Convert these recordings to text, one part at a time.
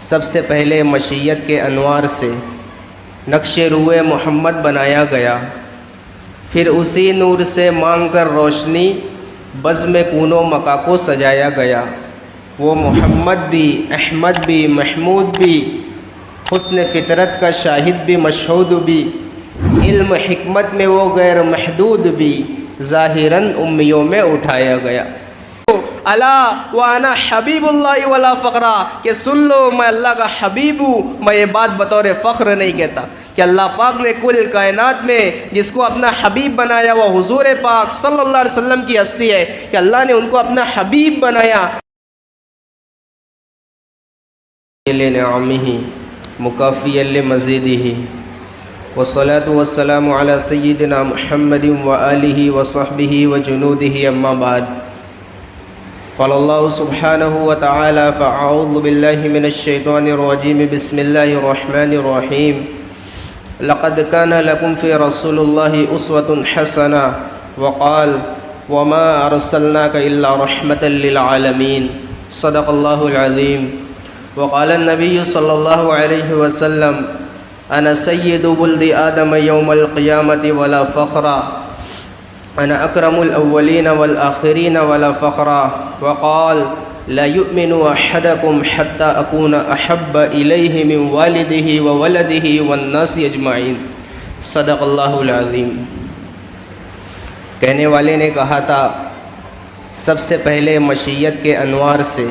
سب سے پہلے مشیت کے انوار سے نقش روئے محمد بنایا گیا، پھر اسی نور سے مانگ کر روشنی بزم کون و مکا کو سجایا گیا۔ وہ محمد بھی، احمد بھی، محمود بھی، حسن فطرت کا شاہد بھی، مشہود بھی، علم حکمت میں وہ غیر محدود بھی، ظاہراً امیوں میں اٹھایا گیا۔ الا وانا حبیب اللہ ولا فقرا، کہ سن لو میں اللہ کا حبیب ہوں، میں یہ بات بطور فخر نہیں کہتا کہ اللہ پاک نے کل کائنات میں جس کو اپنا حبیب بنایا وہ حضور پاک صلی اللہ علیہ وسلم کی ہستی ہے کہ اللہ نے ان کو اپنا حبیب بنایا۔ لنعمہ مکافیا لمزیدہ، والصلاة والسلام علی سیدنا محمد وآلہ وصحبہ وجنودہ، اما بعد۔ قال اللہ سبحانہ وتعالی فاعوذ باللہ من الشیطان الرجیم بسم اللہ الرحمن الرحیم لقد كان لكم في رسول الله أسوة حسنة وقال وما أرسلناك إلا رحمة للعالمين، صدق الله العظيم۔ وقال النبي صلى الله عليه وسلم أنا سيد ولد آدم يوم القيامة ولا فخرا، أنا أكرم الأولين والآخرين ولا فخرا۔ وقال لا يؤمن أحدكم حتى أكون أحب إليه من والده وولده والناس أجمعين، صدق اللہ العظیم۔ کہنے والے نے کہا تھا سب سے پہلے مشیت کے انوار سے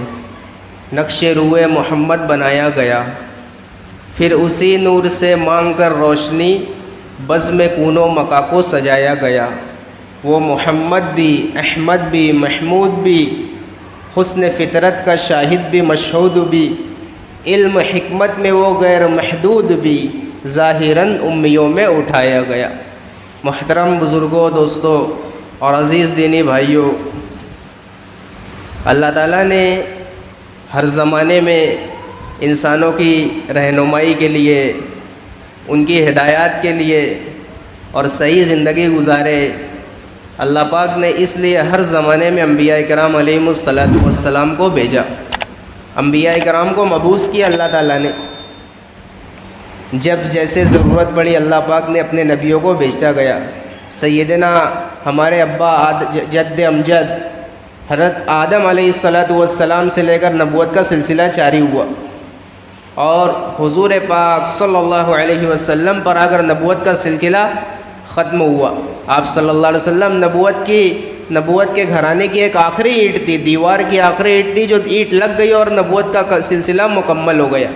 نقش روئے محمد بنایا گیا، پھر اسی نور سے مانگ کر روشنی بزم کون و مکا کو سجایا گیا۔ وہ محمد بھی، احمد بھی، محمود بھی، حسن فطرت کا شاہد بھی، مشہود بھی، علم حکمت میں وہ غیر محدود بھی، ظاہراً امیوں میں اٹھایا گیا۔ محترم بزرگوں، دوستوں اور عزیز دینی بھائیوں، اللہ تعالیٰ نے ہر زمانے میں انسانوں کی رہنمائی کے لیے، ان کی ہدایات کے لیے اور صحیح زندگی گزارے، اللہ پاک نے اس لیے ہر زمانے میں انبیاء کرام علیہم السلام کو بھیجا، انبیاء کرام کو مبعوث کیا اللہ تعالیٰ نے۔ جب جیسے ضرورت پڑی اللہ پاک نے اپنے نبیوں کو بھیجتا گیا۔ سیدنا ہمارے ابا جد امجد حضرت آدم علیہ السلام سے لے کر نبوت کا سلسلہ جاری ہوا، اور حضور پاک صلی اللہ علیہ وسلم پر اگر نبوت کا سلسلہ ختم ہوا۔ آپ صلی اللہ علیہ وسلم نبوت کے گھرانے کی ایک آخری اینٹ تھی، دیوار کی آخری اینٹ تھی، جو اینٹ لگ گئی اور نبوت کا سلسلہ مکمل ہو گیا۔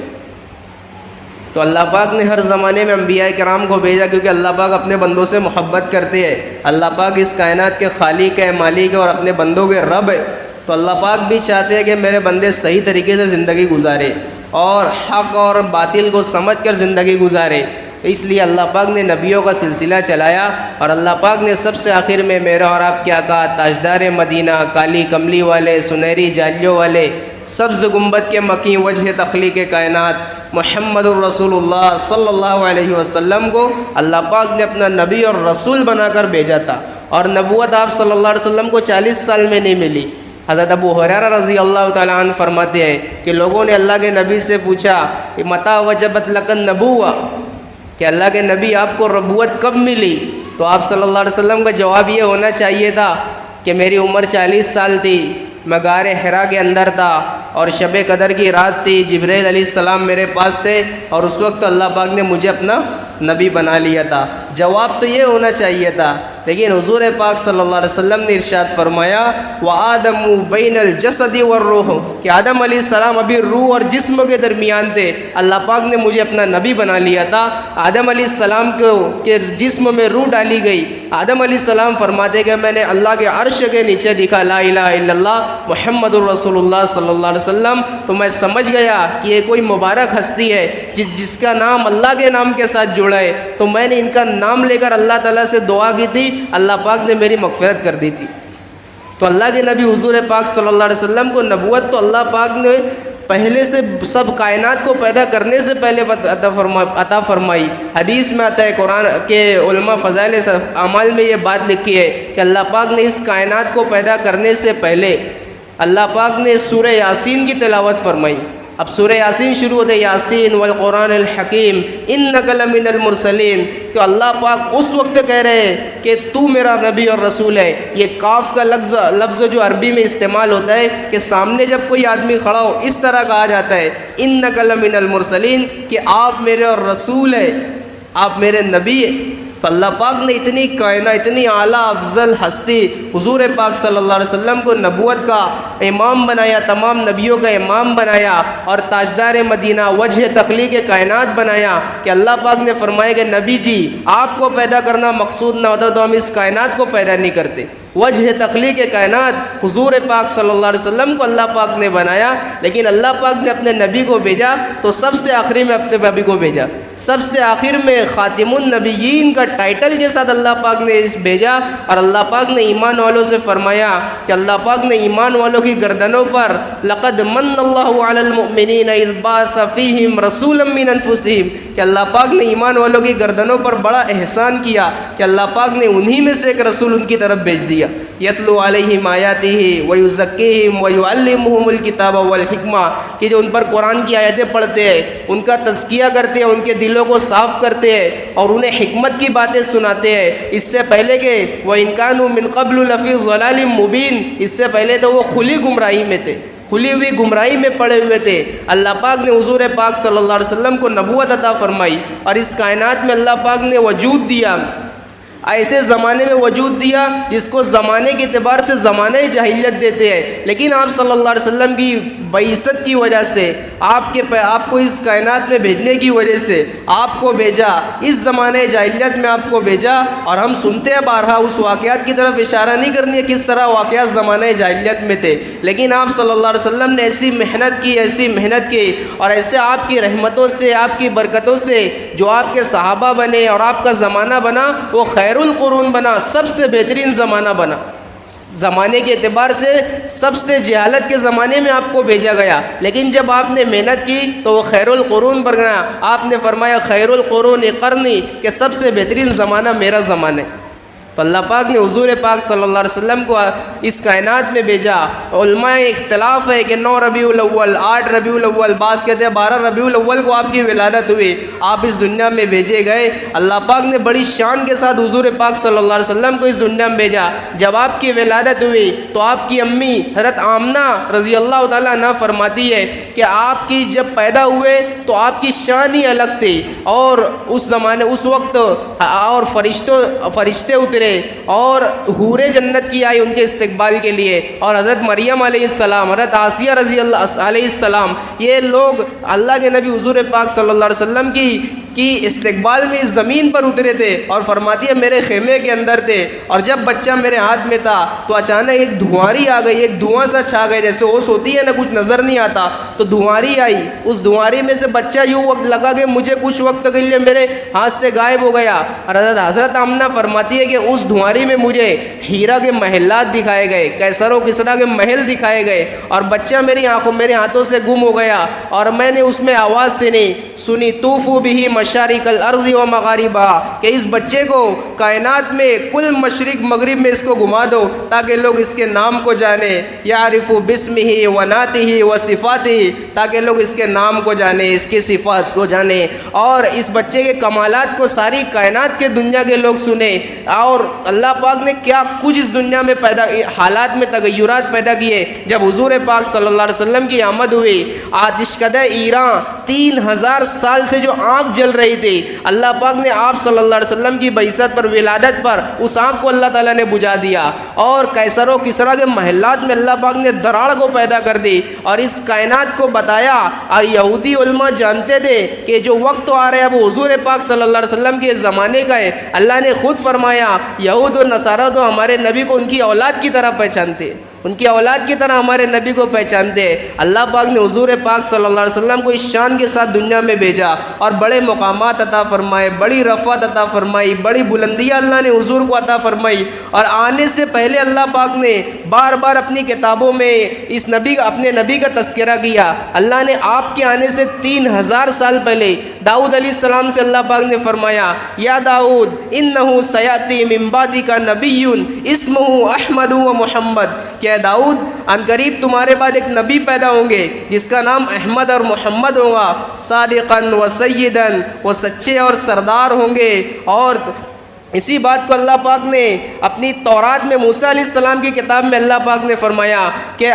تو اللہ پاک نے ہر زمانے میں انبیاء کرام کو بھیجا، کیونکہ اللہ پاک اپنے بندوں سے محبت کرتے ہیں۔ اللہ پاک اس کائنات کے خالق ہے، مالک ہے اور اپنے بندوں کے رب ہے، تو اللہ پاک بھی چاہتے ہیں کہ میرے بندے صحیح طریقے سے زندگی گزارے اور حق اور باطل کو سمجھ کر زندگی گزارے۔ اس لیے اللہ پاک نے نبیوں کا سلسلہ چلایا، اور اللہ پاک نے سب سے آخر میں میرا اور آپ کیا کہا، تاجدار مدینہ، کالی کملی والے، سنہری جالیوں والے، سبز گنبد کے مکی وجہ تخلیق کائنات محمد الرسول اللہ صلی اللہ علیہ وسلم کو اللہ پاک نے اپنا نبی اور رسول بنا کر بھیجا تھا۔ اور نبوت آپ صلی اللہ علیہ وسلم کو 40 سال میں نہیں ملی۔ حضرت ابو ہریرہ رضی اللہ تعالیٰ عنہ فرماتے ہیں کہ لوگوں نے اللہ کے نبی سے پوچھا کہ متى وجبت لک النبوہ، کہ اللہ کے نبی آپ کو نبوت کب ملی؟ تو آپ صلی اللہ علیہ وسلم کا جواب یہ ہونا چاہیے تھا کہ میری عمر 40 سال تھی، میں غار حرا کے اندر تھا اور شب قدر کی رات تھی، جبرائیل علیہ السلام میرے پاس تھے اور اس وقت اللہ پاک نے مجھے اپنا نبی بنا لیا تھا۔ جواب تو یہ ہونا چاہیے تھا، لیکن حضور پاک صلی اللہ علیہ وسلم نے ارشاد فرمایا وَآدَمُ بَيْنَ الْجَسَدِ وَالرُّوحِ، کہ آدم علیہ السلام ابھی روح اور جسم کے درمیان تھے، اللہ پاک نے مجھے اپنا نبی بنا لیا تھا۔ آدم علیہ السلام کے جسم میں روح ڈالی گئی۔ آدم علیہ السلام فرماتے کہ میں نے اللہ کے عرش کے نیچے لکھا لا الہ الا اللہ محمد الرسول اللہ صلی اللہ علیہ وسلم، تو میں سمجھ گیا کہ یہ کوئی مبارک ہستی ہے جس کا نام اللہ کے نام کے ساتھ جڑا ہے، تو میں نے ان کا نام لے کر اللہ تعالیٰ سے دعا کی تھی، اللہ پاک نے میری مغفرت کر دی تھی۔ تو اللہ کے نبی حضور پاک صلی اللہ علیہ وسلم کو نبوت تو اللہ پاک نے پہلے سے سب کائنات کو پیدا کرنے سے پہلے عطا فرمائی۔ حدیث میں آتا ہے، قرآن کے علماء فضائل اعمال میں یہ بات لکھی ہے کہ اللہ پاک نے اس کائنات کو پیدا کرنے سے پہلے اللہ پاک نے سورہ یاسین کی تلاوت فرمائی، اب سورہ یاسین شروع ہوتے یاسین والقرآن الحکیم انک لمن المرسلین، تو اللہ پاک اس وقت کہہ رہے ہیں کہ تو میرا نبی اور رسول ہے۔ یہ کاف کا لفظ جو عربی میں استعمال ہوتا ہے کہ سامنے جب کوئی آدمی کھڑا ہو اس طرح کہا جاتا ہے انک لمن المرسلین، کہ آپ میرے اور رسول ہیں، آپ میرے نبی ہیں۔ تو اللہ پاک نے اتنی کائنات، اتنی اعلیٰ افضل ہستی حضور پاک صلی اللہ علیہ وسلم کو نبوت کا امام بنایا، تمام نبیوں کا امام بنایا اور تاجدار مدینہ وجہ تخلیق کائنات بنایا، کہ اللہ پاک نے فرمایا کہ نبی جی آپ کو پیدا کرنا مقصود نہ ہوتا تو ہم اس کائنات کو پیدا نہیں کرتے۔ وجہ تخلیق کائنات حضور پاک صلی اللہ علیہ وسلم کو اللہ پاک نے بنایا، لیکن اللہ پاک نے اپنے نبی کو بھیجا تو سب سے آخری میں اپنے نبی کو بھیجا، سب سے آخر میں خاتم النبیین کا ٹائٹل کے ساتھ اللہ پاک نے اس بھیجا۔ اور اللہ پاک نے ایمان والوں سے فرمایا کہ اللہ پاک نے ایمان والوں کی گردنوں پر لقد من اللہ علی المؤمنین اذ بعث فیہم رسولا من انفسہم، کہ اللہ پاک نے ایمان والوں کی گردنوں پر بڑا احسان کیا کہ اللہ پاک نے انہی میں سے ایک رسول ان کی طرف بھیج دیا، یتلو علیہم آیاتہ ویزکیہم ویعلمہم الکتاب والحکمہ، کہ جو ان پر قرآن کی آیتیں پڑھتے ہیں، ان کا تزکیہ کرتے ہیں، ان کے دلوں کو صاف کرتے ہیں اور انہیں حکمت کی باتیں سناتے ہیں۔ اس سے پہلے کہ وَإِن كَانُوا مِن قَبْلُ لَفِي ضَلَالٍ مُبِينٍ، اس سے پہلے تو وہ کھلی گمراہی میں تھے، کھلی ہوئی گمراہی میں پڑے ہوئے تھے۔ اللہ پاک نے حضور پاک صلی اللہ علیہ وسلم کو نبوت عطا فرمائی اور اس کائنات میں اللہ پاک نے وجود دیا، ایسے زمانے میں وجود دیا جس کو زمانے کے اعتبار سے زمانہ جاہلیت دیتے ہیں، لیکن آپ صلی اللہ علیہ وسلم کی بعثت کی وجہ سے، آپ کو اس کائنات میں بھیجنے کی وجہ سے آپ کو بھیجا، اس زمانے جاہلیت میں آپ کو بھیجا۔ اور ہم سنتے ہیں بارہا، اس واقعات کی طرف اشارہ نہیں کرنی ہے کس طرح واقعات زمانہ جاہلیت میں تھے، لیکن آپ صلی اللہ علیہ وسلم نے ایسی محنت کی اور ایسے آپ کی رحمتوں سے، آپ کی برکتوں سے جو آپ کے صحابہ بنے اور آپ کا زمانہ بنا وہ خیر القرون بنا، سب سے بہترین زمانہ بنا۔ زمانے کے اعتبار سے سب سے جہالت کے زمانے میں آپ کو بھیجا گیا، لیکن جب آپ نے محنت کی تو وہ خیر القرون بنا۔ آپ نے فرمایا خیر القرون قرنی، کہ سب سے بہترین زمانہ میرا زمانہ ہے۔ تو اللہ پاک نے حضور پاک صلی اللہ علیہ وسلم کو اس کائنات میں بھیجا۔ علماء اختلاف ہے کہ 9 ربیع الاول، 8 ربیع الاول، بعض کہتے ہیں 12 ربیع الاول کو آپ کی ولادت ہوئی، آپ اس دنیا میں بھیجے گئے۔ اللہ پاک نے بڑی شان کے ساتھ حضور پاک صلی اللہ علیہ وسلم کو اس دنیا میں بھیجا۔ جب آپ کی ولادت ہوئی تو آپ کی امی حضرت آمنہ رضی اللہ تعالیٰ عنہ فرماتی ہے کہ آپ کی جب پیدا ہوئے تو آپ کی شان ہی الگ تھی، اور اس زمانے اس وقت اور فرشتے اترے اور حور جنت کی آئی ان کے استقبال کے لیے، اور حضرت مریم علیہ السلام، حضرت آسیہ رضی اللہ علیہ السلام، یہ لوگ اللہ کے نبی حضور پاک صلی اللہ علیہ وسلم کی استقبال میں اس زمین پر اترے تھے، اور فرماتی ہے میرے خیمے کے اندر تھے، اور جب بچہ میرے ہاتھ میں تھا تو اچانک ایک دھواری آ گئی، ایک دھواں سا چھا گئی، جیسے اوس ہوتی ہے نا، کچھ نظر نہیں آتا، تو دھواری آئی، اس دھواری میں سے بچہ یوں وقت لگا کہ مجھے کچھ وقت کے لیے میرے ہاتھ سے غائب ہو گیا۔ اور حضرت آمنہ فرماتی ہے کہ اس دھواری میں مجھے ہیرا کے محلات دکھائے گئے، کیسر و کسریٰ کے محل دکھائے گئے، اور بچہ میرے ہاتھوں سے گم ہو گیا، اور میں نے اس میں آواز سنی طوفوا بہ مشارق الارض و مغاربہا، کہ اس بچے کو کائنات میں کل مشرق مغرب میں اس کو گھما دو تاکہ لوگ اس کے نام کو جانیں، یعرفوا باسمہ و نعتہ و صفاتہ، تاکہ لوگ اس کے نام کو جانیں، اس کی صفات کو جانیں، اور اس بچے کے کمالات کو ساری کائنات کے دنیا کے لوگ سنیں۔ اور اللہ پاک نے کیا کچھ اس دنیا میں حالات میں تغیرات پیدا کیے جب حضور پاک صلی اللہ علیہ وسلم کی آمد ہوئی۔ آتش کدہ ایران 3000 سال سے جو آنکھ جل رہی تھی، اللہ پاک نے آپ صلی اللہ علیہ وسلم کی بعثت پر، ولادت پر، اس آنکھ کو اللہ تعالیٰ نے بجھا دیا، اور کیسر و کسریٰ کے محلات میں اللہ پاک نے دراڑ کو پیدا کر دی اور اس کائنات کو بتایا۔ اور یہودی علماء جانتے تھے کہ جو وقت تو آ رہا ہے وہ حضور پاک صلی اللہ علیہ وسلم کے زمانے کا ہے۔ اللہ نے خود فرمایا یہود و نصارہ تو ہمارے نبی کو ان کی اولاد کی طرح پہچانتے، ان کی اولاد کی طرح ہمارے نبی کو پہچانتے ہیں۔ اللہ پاک نے حضور پاک صلی اللہ علیہ وسلم کو اس شان کے ساتھ دنیا میں بھیجا اور بڑے مقامات عطا فرمائے، بڑی رفعت عطا فرمائی، بڑی بلندیاں اللہ نے حضور کو عطا فرمائی۔ اور آنے سے پہلے اللہ پاک نے بار بار اپنی کتابوں میں اپنے نبی کا تذکرہ کیا۔ اللہ نے آپ کے آنے سے 3000 سال پہلے داؤد علیہ السلام سے اللہ پاک نے فرمایا یا داؤد انہ سیاتی من بعدک نبی اسمہ احمد و محمد، کہ اے داؤد ان قریب تمہارے بعد ایک نبی پیدا ہوں گے جس کا نام احمد اور محمد ہوگا، صادقاً و سیداً، وہ سچے اور سردار ہوں گے۔ اور اسی بات کو اللہ پاک نے اپنی تورات میں موسیٰ علیہ السلام کی کتاب میں اللہ پاک نے فرمایا کہ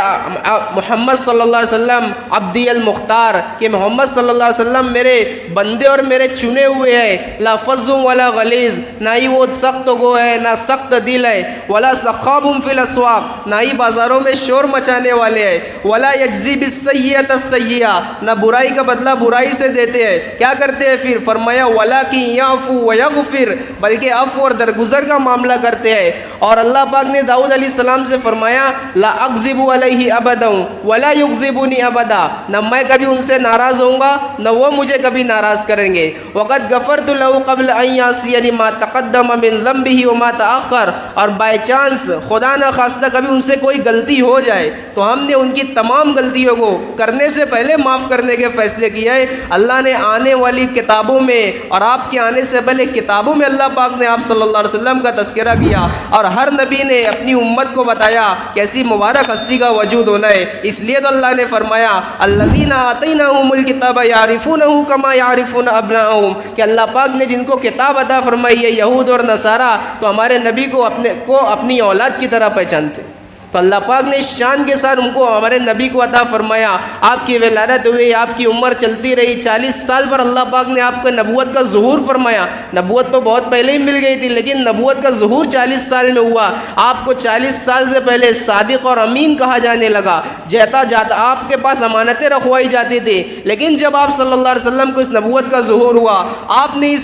محمد صلی اللہ علیہ وسلم عبدی المختار، کہ محمد صلی اللہ علیہ وسلم میرے بندے اور میرے چنے ہوئے ہیں، لا فظ ولا غلیظ، نہ ہی وہ سخت گو ہے نہ سخت دل ہے، ولا سخاب فی الاسواق، نہ ہی بازاروں میں شور مچانے والے ہیں، ولا یجزی بالسیئۃ السیئۃ، نہ برائی کا بدلہ برائی سے دیتے ہیں۔ کیا کرتے ہیں پھر؟ فرمایا ولکن یعفو ویغفر، بلکہ عفو اور درگزر کا معاملہ کرتے ہیں۔ اور اللہ پاک نے داؤد علیہ السلام سے فرمایا لا اکذب علیہ ابدا ولا یکذبنی ابدا، نہ میں کبھی ان سے ناراض ہوں گا نہ وہ مجھے کبھی ناراض کریں گے۔ وقد غفرت له قبل ان یعصینی ما تقدم من ذنبہ وما تاخر، اور بائی چانس خدا نہ خواستہ کبھی ان سے کوئی غلطی ہو جائے تو ہم نے ان کی تمام غلطیوں کو کرنے سے پہلے معاف کرنے کے فیصلے کیے ہیں۔ اللہ نے آنے والی کتابوں میں اور آپ کے آنے سے پہلے کتابوں میں اللہ پاک نے آپ صلی اللہ علیہ وسلم کا تذکرہ کیا، اور ہر نبی نے اپنی امت کو بتایا کہ ایسی مبارک ہستی کا وجود ہونا ہے۔ اس لیے تو اللہ نے فرمایا الذین آتیناہم الکتاب یعرفونہ کما یعرفون ابناءہم، کہ اللہ پاک نے جن کو کتاب عطا فرمائی ہے یہود اور نصارہ، تو ہمارے نبی کو اپنی اولاد کی طرح پہچانتے۔ تو اللہ پاک نے شان کے ساتھ ان کو ہمارے نبی کو عطا فرمایا۔ آپ کی ولادت ہوئی، آپ کی عمر چلتی رہی، 40 سال پر اللہ پاک نے آپ کو نبوت کا ظہور فرمایا۔ نبوت تو بہت پہلے ہی مل گئی تھی، لیکن نبوت کا ظہور 40 سال میں ہوا۔ آپ کو 40 سال سے پہلے صادق اور امین کہا جانے لگا، جاتا آپ کے پاس امانتیں رکھوائی جاتی تھی، لیکن جب آپ صلی اللہ علیہ وسلم کو اس نبوت کا ظہور ہوا، آپ نے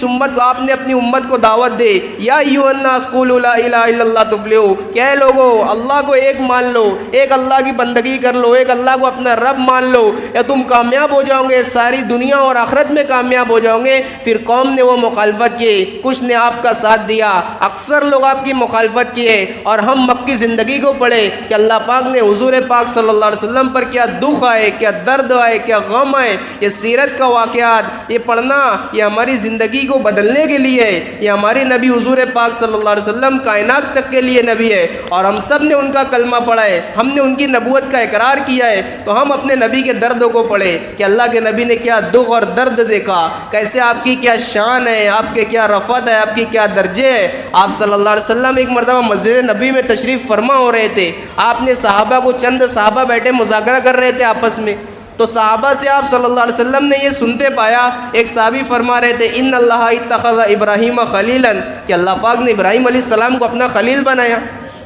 اپنی امت کو دعوت دی، یا ایھا الناس قولوا لا الہ الا اللہ تفلحوا، کہ اے لوگو اللہ کو ایک مان لو، ایک اللہ کی بندگی کر لو، ایک اللہ کو اپنا رب مان لو، یا تم کامیاب ہو جاؤ گے، ساری دنیا اور آخرت میں کامیاب ہو جاؤ گے۔ پھر قوم نے وہ مخالفت کی، کچھ نے آپ کا ساتھ دیا، اکثر لوگ آپ کی مخالفت کیے، اور ہم مکی زندگی کو پڑھے کہ اللہ پاک نے حضور پاک صلی اللہ علیہ وسلم پر کیا دکھ آئے، کیا درد آئے، کیا غم آئے۔ یہ سیرت کا واقعات یہ پڑھنا یہ ہماری زندگی کو بدلنے کے لیے ہے۔ یہ ہماری نبی حضور پاک صلی اللہ علیہ وسلم کائنات تک کے لیے نبی ہے، اور ہم سب نے ان کا کلمہ پڑھا ہے، ہم نے ان کی نبوت کا اقرار کیا ہے، تو ہم اپنے نبی کے دردوں کو پڑھے کہ اللہ کے نبی نے کیا دکھ اور درد دیکھا، کیسے آپ کی کیا شان ہے، آپ کے کیا رفعت ہے، آپ کی کیا درجے ہے۔ آپ صلی اللہ علیہ وسلم ایک مرتبہ مسجد نبی میں تشریف فرما ہو رہے تھے، آپ نے صحابہ کو چند صحابہ بیٹھے مذاکرہ کر رہے تھے آپس میں، تو صحابہ سے آپ صلی اللہ علیہ وسلم نے یہ سنتے پایا، ایک صحابی فرما رہے تھے ان اللہ اتخذ ابراہیم خلیلا، کہ اللہ پاک نے ابراہیم علیہ السلام کو اپنا خلیل بنایا۔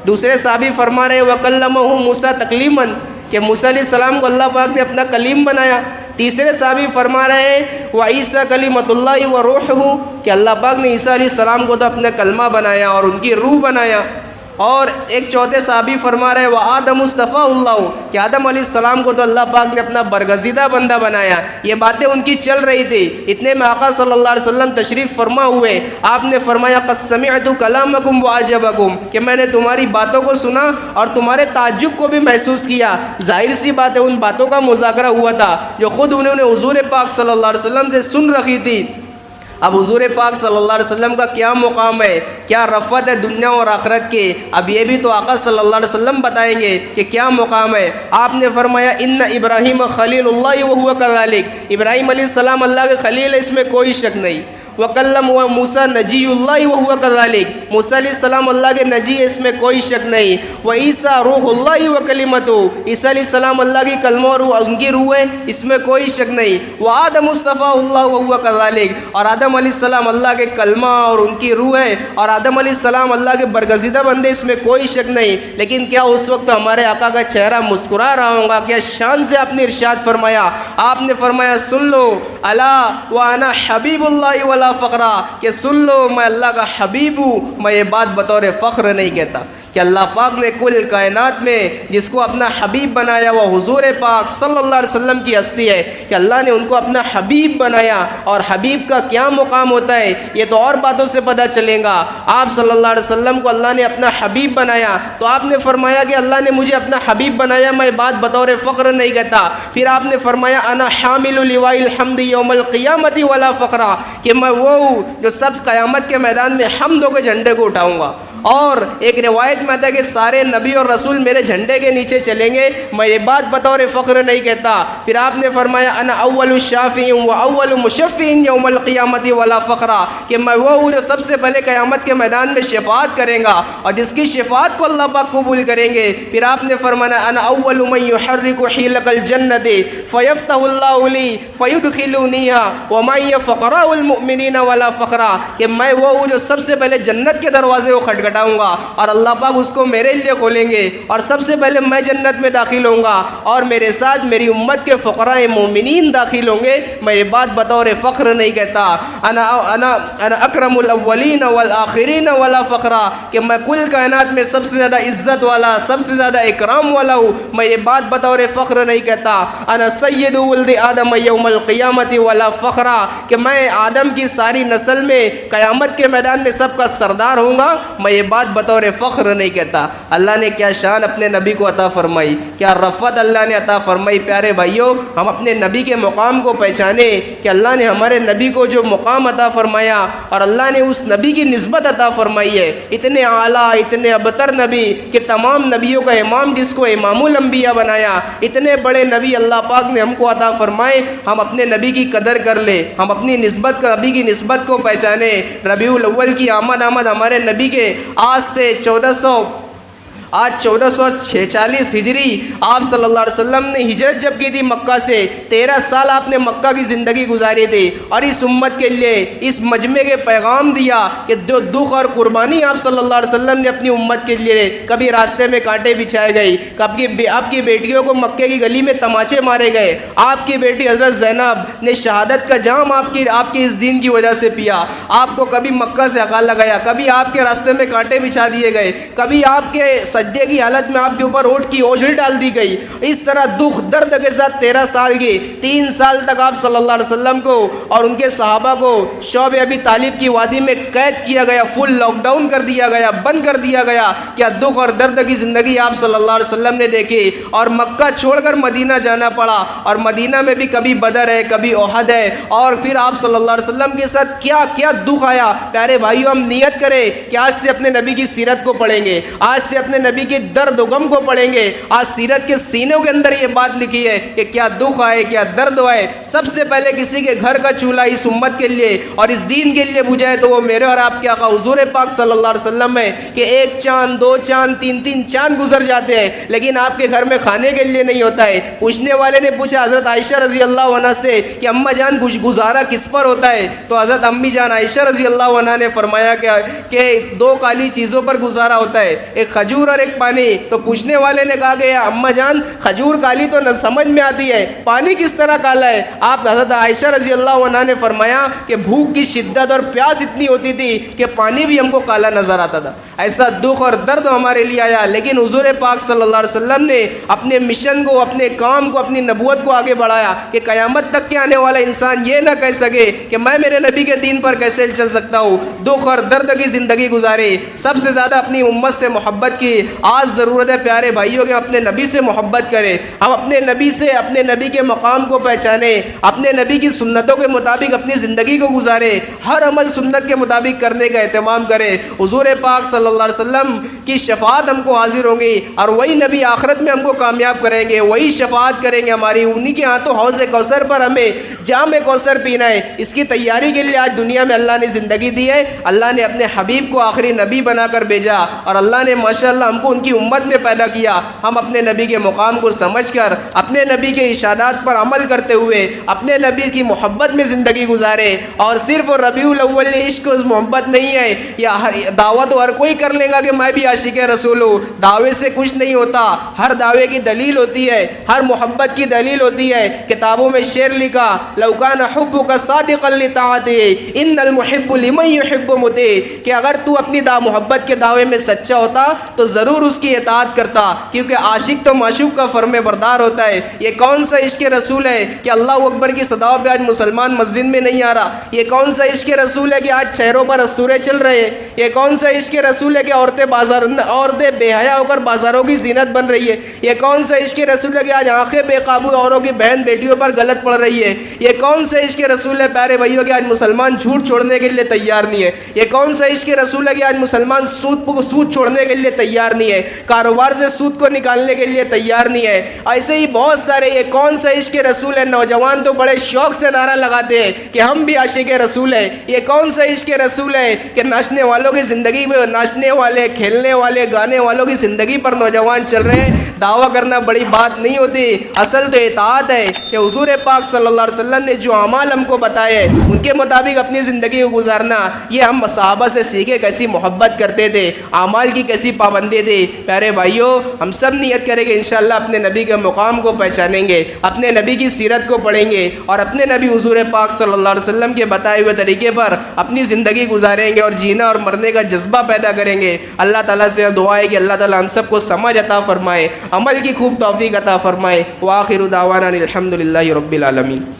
دوسرے صحابی فرما رہے وکلمہ موسیٰ تکلیما، کہ موسیٰ علیہ السلام کو اللہ پاک نے اپنا کلیم بنایا۔ تیسرے صحابی فرما رہے ہیں وعیسیٰ کلمۃ اللہ وروحہ، کہ اللہ پاک نے عیسیٰ علیہ السلام کو تو اپنا کلمہ بنایا اور ان کی روح بنایا۔ اور ایک چوتھے صحابی فرما رہے وآدم اصطفیٰ اللہ، کہ آدم علیہ السلام کو تو اللہ پاک نے اپنا برگزیدہ بندہ بنایا۔ یہ باتیں ان کی چل رہی تھی، اتنے میں آقا صلی اللہ علیہ وسلم تشریف فرما ہوئے۔ آپ نے فرمایا قد سمعت کلامکم وعجبکم، کہ میں نے تمہاری باتوں کو سنا اور تمہارے تعجب کو بھی محسوس کیا۔ ظاہر سی بات ہے ان باتوں کا مذاکرہ ہوا تھا جو خود انہوں نے حضور پاک صلی اللہ علیہ وسلم سے سن رکھی تھی۔ اب حضور پاک صلی اللہ علیہ وسلم کا کیا مقام ہے، کیا رفعت ہے دنیا اور آخرت کے، اب یہ بھی تو آقا صلی اللہ علیہ وسلم بتائیں گے کہ کیا مقام ہے۔ آپ نے فرمایا ان ابراہیم خلیل اللہ وہو کذالک، ابراہیم علیہ السلام اللہ کے خلیل ہے، اس میں کوئی شک نہیں۔ وکلم و موسیٰ نجی اللہ وہو کذالک، موسیٰ علیہ السلام اللہ کے نجی ہے، اس میں کوئی شک نہیں۔ و عیسیٰ روح اللہ و کلمتہ، عیسیٰ علیہ السلام اللہ کی کلمہ اور ان کی روح ہے، اس میں کوئی شک نہیں۔ و آدم اصطفیٰ اللہ وہو کذالک، اور آدم علیہ السلام اللہ کے کلمہ اور ان کی روح ہے، اور آدم علیہ السلام اللہ کے برگزیدہ بندے، اس میں کوئی شک نہیں۔ لیکن کیا اس وقت ہمارے آقا کا چہرہ مسکرا رہا ہوگا؟ کیا شان سے آپ نے ارشاد فرمایا، آپ نے فرمایا سن لو الا وانا حبیب اللہ ولا فقرا، کہ سن لو میں اللہ کا حبیب ہوں، میں یہ بات بطور فخر نہیں کہتا، کہ اللہ پاک نے کل کائنات میں جس کو اپنا حبیب بنایا وہ حضور پاک صلی اللہ علیہ وسلم کی ہستی ہے، کہ اللہ نے ان کو اپنا حبیب بنایا۔ اور حبیب کا کیا مقام ہوتا ہے یہ تو اور باتوں سے پتہ چلے گا۔ آپ صلی اللہ علیہ وسلم کو اللہ نے اپنا حبیب بنایا، تو آپ نے فرمایا کہ اللہ نے مجھے اپنا حبیب بنایا، میں بات بطور فخر نہیں کہتا۔ پھر آپ نے فرمایا انا حامل لواء الحمد یوم القیامت ولا فخرا، کہ میں وہ ہوں جو سب قیامت کے میدان میں حمدوں کے جھنڈے کو اٹھاؤں گا، اور ایک روایت میں آتا ہے کہ سارے نبی اور رسول میرے جھنڈے کے نیچے چلیں گے، میں یہ بات بطور فخر نہیں کہتا۔ پھر آپ نے فرمایا انا اول الشافع و اول مشفع یوم القیامت ولا فخرا، کہ میں وہ ہوں جو سب سے پہلے قیامت کے میدان میں شفاعت کرے گا اور جس کی شفاعت کو اللہ پاک قبول کریں گے۔ پھر آپ نے فرمایا انا اول من يحرك حيلك الجنة فيفتح الله لي فيدخلونيها وما هي فقراء المؤمنين ولا فخرا، کہ میں وہ ہوں جو سب سے پہلے جنت کے دروازے کو کھٹکھٹاؤں گا اور اللہ پاک اس کو میرے لیے کھولیں گے اور سب سے پہلے میں جنت میں داخل ہوں گا اور میرے ساتھ میری امت کے فقراء مومنین داخل ہوں گے۔ میں یہ بات بطور فخر نہیں کہتا، انا اکرم الاولین والآخرین ولا فخرا، کہ میں کل کائنات میں سب سے زیادہ عزت والا، سب سے زیادہ اکرام والا ہوں۔ میں یہ بات بطور فخر نہیں کہتا، انا سید ولد آدم یوم القیامت ولا فخرا، کہ میں آدم کی ساری نسل میں قیامت کے میدان میں سب کا سردار ہوں گا۔ میں یہ بات بطور فخر نہیں کہتا۔ اللہ نے کیا شان اپنے نبی کو عطا فرمائی، کیا رفعت اللہ نے عطا فرمائی۔ پیارے بھائیوں، ہم اپنے نبی کے مقام کو پہچانے کہ اللہ نے ہمارے نبی کو جو مقام عطا فرمایا اور اللہ نے اس نبی کی نسبت عطا فرمائی ہے، اتنے اعلیٰ، اتنے ابتر نبی کہ تمام نبیوں کا امام، جس کو امام الانبیاء بنایا، اتنے بڑے نبی اللہ پاک نے ہم کو عطا فرمائے۔ ہم اپنے نبی کی قدر کر لیں، ہم اپنی نسبت کا، نبی کی نسبت کو پہچانے۔ ربیع الاول کی آمد ہمارے نبی کے آج سے 1446 ہجری آپ صلی اللہ علیہ وسلم نے ہجرت جب کی تھی مکہ سے، 13 سال آپ نے مکہ کی زندگی گزاری تھی اور اس امت کے لیے اس مجمع کے پیغام دیا کہ جو دکھ اور قربانی آپ صلی اللہ علیہ وسلم نے اپنی امت کے لیے، کبھی راستے میں کانٹے بچھائے گئے، کبھی آپ کی بیٹیوں کو مکے کی گلی میں تماچے مارے گئے، آپ کی بیٹی حضرت زینب نے شہادت کا جام آپ کی اس دین کی وجہ سے پیا، آپ کو کبھی مکہ سے ہکال لگایا، کبھی آپ کے راستے میں کانٹے بچھا دیے گئے، کبھی آپ کے سجدے کی حالت میں آپ کے اوپر اونٹ کی اوجھل ڈال دی گئی۔ اس طرح دکھ درد کے ساتھ 13 سال کی 3 سال تک آپ صلی اللہ علیہ وسلم کو اور ان کے صحابہ کو شعب ابی طالب کی وادی میں قید کیا گیا، فل لاک ڈاؤن کر دیا گیا، بند کر دیا گیا۔ کیا دکھ اور درد کی زندگی آپ صلی اللہ علیہ وسلم نے دیکھی اور مکہ چھوڑ کر مدینہ جانا پڑا، اور مدینہ میں بھی کبھی بدر ہے، کبھی احد ہے، اور پھر آپ صلی اللہ علیہ وسلم کے ساتھ کیا کیا دکھ آیا۔ پیارے بھائیو، ہم نیت کریں کہ آج سے اپنے نبی کی سیرت کو پڑھیں گے، آج سے اپنے نبی کی درد و غم کو پڑھیں گے۔ آج سیرت کے سینوں کے اندر یہ بات لکھی ہے کہ کیا دکھ آئے، کیا درد آئے، سب سے پہلے کسی کے گھر کا چولہا اس امت کے لیے اور اس دین کے لیے بجھائے تو وہ میرے اور آپ کے آقا حضور پاک صلی اللہ علیہ وسلم ہے، کہ 1 چاند 2 چاند 3 چاند گزر جاتے ہیں لیکن آپ کے گھر میں کھانے کے لیے نہیں ہوتا ہے۔ پوچھنے والے نے پوچھا حضرت عائشہ رضی اللہ عنہ سے کہ اماں جان گزارا کس پر ہوتا ہے؟ تو حضرت امی جان عائشہ رضی اللہ عنہ نے فرمایا کہ 2 کالی چیزوں پر گزارا ہوتا ہے، ایک کھجور اور ایک پانی۔ تو پوچھنے والے نے کہا کہ اماں جان کھجور کالی تو نہ سمجھ میں آتی ہے، پانی کس طرح کالا ہے؟ آپ حضرت عائشہ رضی اللہ عنہ نے فرمایا کہ بھوک کی شدت اور پیاس اتنی ہوتی تھی کہ پانی بھی ہم کو کالا نظر آتا تھا۔ ایسا دکھ اور درد ہمارے لیے آیا، لیکن حضور پاک صلی اللہ علیہ وسلم نے اپنے مشن کو، اپنے کام کو، اپنی نبوت کو آگے بڑھایا کہ قیامت تک کے آنے والا انسان یہ نہ کہہ سکے کہ میں میرے نبی کے دین پر کیسے چل سکتا ہوں۔ دکھ اور درد کی زندگی گزاری، سب سے زیادہ اپنی امت سے محبت کی۔ آج ضرورت ہے پیارے بھائیوں کہ اپنے نبی سے محبت کریں، ہم اپنے نبی سے، اپنے نبی کے مقام کو پہچانیں، اپنے نبی کی سنتوں کے مطابق اپنی زندگی کو گزاریں، ہر عمل سنت کے مطابق کرنے کا اہتمام کریں۔ حضور پاک صلی اللہ علیہ وسلم کی شفاعت ہم کو حاضر ہوں گی اور وہی نبی آخرت میں ہم کو کامیاب کریں گے، وہی شفاعت کریں گے ہماری، انہی کے ہاتھوں حوض کوثر پر ہمیں جام کوثر پینا ہے۔ اس کی تیاری کے لیے آج دنیا میں اللہ نے زندگی دی ہے، اللہ نے اپنے حبیب کو آخری نبی بنا کر بھیجا اور اللہ نے ماشاءاللہ ہم کو ان کی امت میں پیدا کیا۔ ہم اپنے نبی کے مقام کو سمجھ کر، اپنے نبی کے ارشادات پر عمل کرتے ہوئے اپنے نبی کی محبت میں زندگی گزارے، اور صرف ربیع الاول عشق محبت نہیں ہے، یا دعوت ہر کوئی کر لے گا کہ میں بھی عاشق رسول ہوں، دعوے سے کچھ نہیں ہوتا۔ ہر دعوے کی دلیل ہوتی ہے، ہر محبت کی دلیل ہوتی ہے۔ کتابوں میں شعر لکھا، لو کان حبک صادقا لطاعته ان المحب لمن يحب مطیع، کہ اگر تو اپنی محبت کے دعوے میں سچا ہوتا تو ضرور اس کی اطاعت کرتا، کیونکہ عاشق تو معشوق کا فرم بردار ہوتا ہے۔ یہ کون سا عشق رسول ہے کہ اللہ اکبر کی صداؤں پہ آج مسلمان مسجد میں نہیں آ رہا؟ یہ کون سا عشق رسول ہے کہ آج شہروں پر استورے چل رہے ہیں؟ یہ کون سا عشق رسول رسول ہے کہ عورتیں بے حیا ہو کر بازاروں کی زینت بن رہی ہے؟ یہ کون سا عشق رسول ہے کہ آج آنکھیں بے قابو عورتوں کی بہن بیٹیوں پر غلط پڑ رہی ہے؟ یہ کون سا عشق رسول ہے پیارے بھائیوں کہ آج مسلمان جھوٹ چھوڑنے کے لیے تیار نہیں ہے؟ یہ کون سا عشق رسول ہے کہ آج مسلمان سود چھوڑنے کے لیے تیار نہیں ہے، کاروبار سے سود کو نکالنے کے لیے تیار نہیں ہے؟ ایسے ہی بہت سارے. یہ کون سا عشق رسول ہے؟ نوجوان تو بڑے شوق سے نعرہ لگاتے ہیں کہ ہم بھی عاشق رسول ہیں. یہ کون سا عشق رسول ہے کہ ناچنے والوں کی زندگی میں، ناچنے والے، کھیلنے والے، گانے والوں کی زندگی پر نوجوان چل رہے ہیں؟ دعویٰ کرنا بڑی بات نہیں ہوتی، اصل تو اطاعت ہے کہ حضور پاک صلی اللہ علیہ وسلم نے جو اعمال ہم کو بتائے ان کے مطابق اپنی زندگی کو گزارنا. یہ ہم صحابہ سے سیکھے کیسی محبت کرتے تھے، اعمال کی کیسی پابندی تھی. پیارے بھائیوں، ہم سب نیت کریں کہ انشاءاللہ اپنے نبی کے مقام کو پہچانیں گے، اپنے نبی کی سیرت کو پڑھیں گے اور اپنے نبی حضور پاک صلی اللہ علیہ وسلم کے بتائے ہوئے طریقے پر اپنی زندگی گزاریں گے اور جینا اور مرنے کا جذبہ پیدا کریں گے. اللہ تعالیٰ سے دعا ہے کہ اللہ تعالیٰ ہم سب کو سمجھ عطا فرمائے، عمل کی خوب توفیق عطا فرمائے. وآخر دعوانا الحمدللہ رب العالمین.